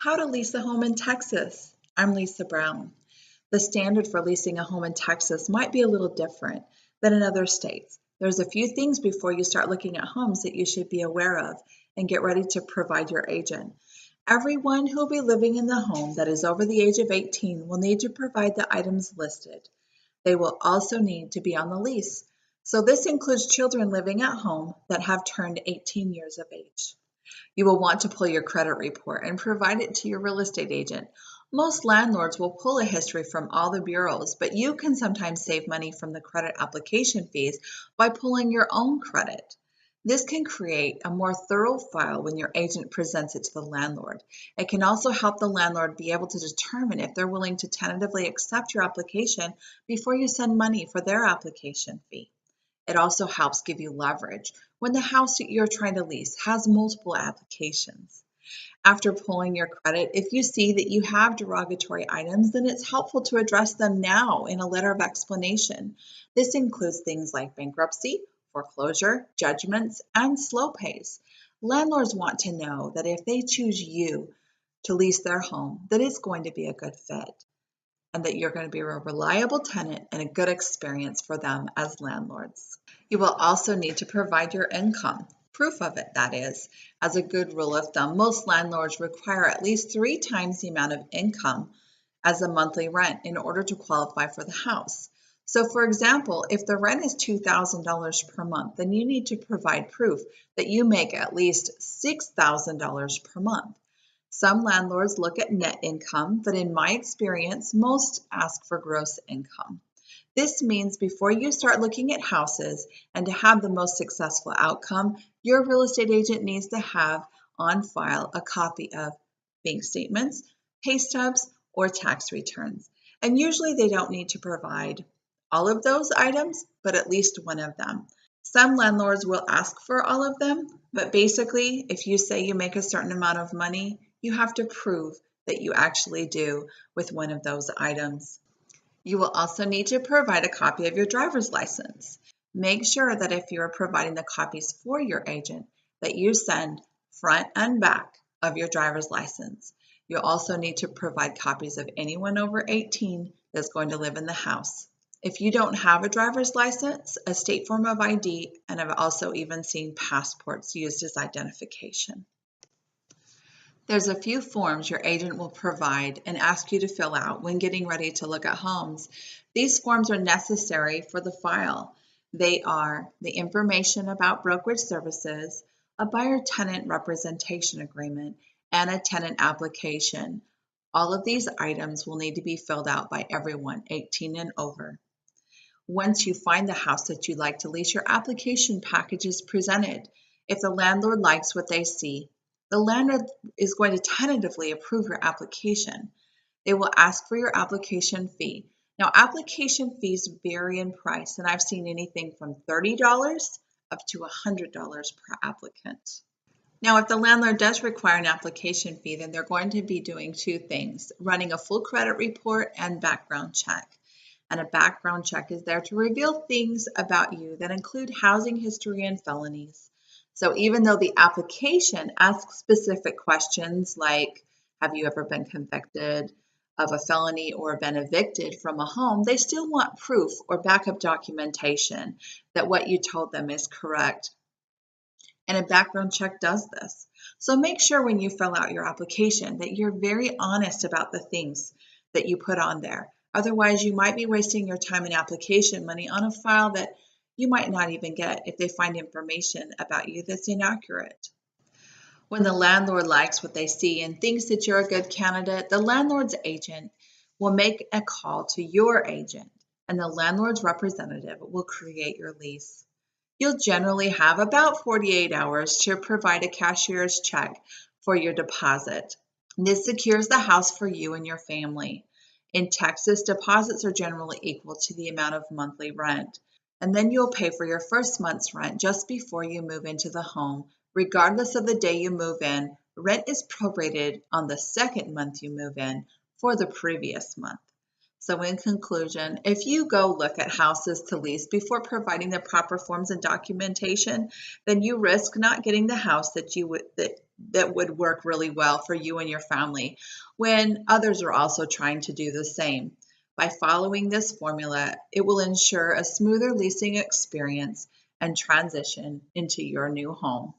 How to lease a home in Texas. I'm Lisa Brown. The standard for leasing a home in Texas might be a little different than in other states. There's a few things before you start looking at homes that you should be aware of and get ready to provide your agent. Everyone who will be living in the home that is over the age of 18 will need to provide the items listed. They will also need to be on the lease. So this includes children living at home that have turned 18 years of age. You will want to pull your credit report and provide it to your real estate agent. Most landlords will pull a history from all the bureaus, but you can sometimes save money from the credit application fees by pulling your own credit. This can create a more thorough file when your agent presents it to the landlord. It can also help the landlord be able to determine if they're willing to tentatively accept your application before you send money for their application fee. It also helps give you leverage when the house that you're trying to lease has multiple applications. After pulling your credit, if you see that you have derogatory items, then it's helpful to address them now in a letter of explanation. This includes things like bankruptcy, foreclosure, judgments, and slow pays. Landlords want to know that if they choose you to lease their home, that it's going to be a good fit and that you're going to be a reliable tenant and a good experience for them as landlords. You will also need to provide your income, proof of it, that is. As a good rule of thumb, most landlords require at least 3 times the amount of income as a monthly rent in order to qualify for the house. So for example, if the rent is $2,000 per month, then you need to provide proof that you make at least $6,000 per month. Some landlords look at net income, but in my experience, most ask for gross income. This means before you start looking at houses and to have the most successful outcome, your real estate agent needs to have on file a copy of bank statements, pay stubs, or tax returns. And usually they don't need to provide all of those items, but at least one of them. Some landlords will ask for all of them, but basically, if you say you make a certain amount of money, you have to prove that you actually do with one of those items. You will also need to provide a copy of your driver's license. Make sure that if you are providing the copies for your agent, that you send front and back of your driver's license. You'll also need to provide copies of anyone over 18 that's going to live in the house. If you don't have a driver's license, a state form of ID, and I've also even seen passports used as identification. There's a few forms your agent will provide and ask you to fill out when getting ready to look at homes. These forms are necessary for the file. They are the information about brokerage services, a buyer-tenant representation agreement, and a tenant application. All of these items will need to be filled out by everyone 18 and over. Once you find the house that you'd like to lease, your application package is presented. If the landlord likes what they see, the landlord is going to tentatively approve your application. They will ask for your application fee. Now, application fees vary in price, and I've seen anything from $30 up to $100 per applicant. Now, if the landlord does require an application fee, then they're going to be doing 2 things, running a full credit report and background check. And a background check is there to reveal things about you that include housing history and felonies. So even though the application asks specific questions like, have you ever been convicted of a felony or been evicted from a home, they still want proof or backup documentation that what you told them is correct. And a background check does this. So make sure when you fill out your application that you're very honest about the things that you put on there. Otherwise, you might be wasting your time and application money on a file that you might not even get if they find information about you that's inaccurate. When the landlord likes what they see and thinks that you're a good candidate, the landlord's agent will make a call to your agent, and the landlord's representative will create your lease. You'll generally have about 48 hours to provide a cashier's check for your deposit. This secures the house for you and your family. In Texas, deposits are generally equal to the amount of monthly rent. And then you'll pay for your first month's rent just before you move into the home. Regardless of the day you move in, rent is prorated on the second month you move in for the previous month. So in conclusion, if you go look at houses to lease before providing the proper forms and documentation, then you risk not getting the house that that would work really well for you and your family when others are also trying to do the same. By following this formula, it will ensure a smoother leasing experience and transition into your new home.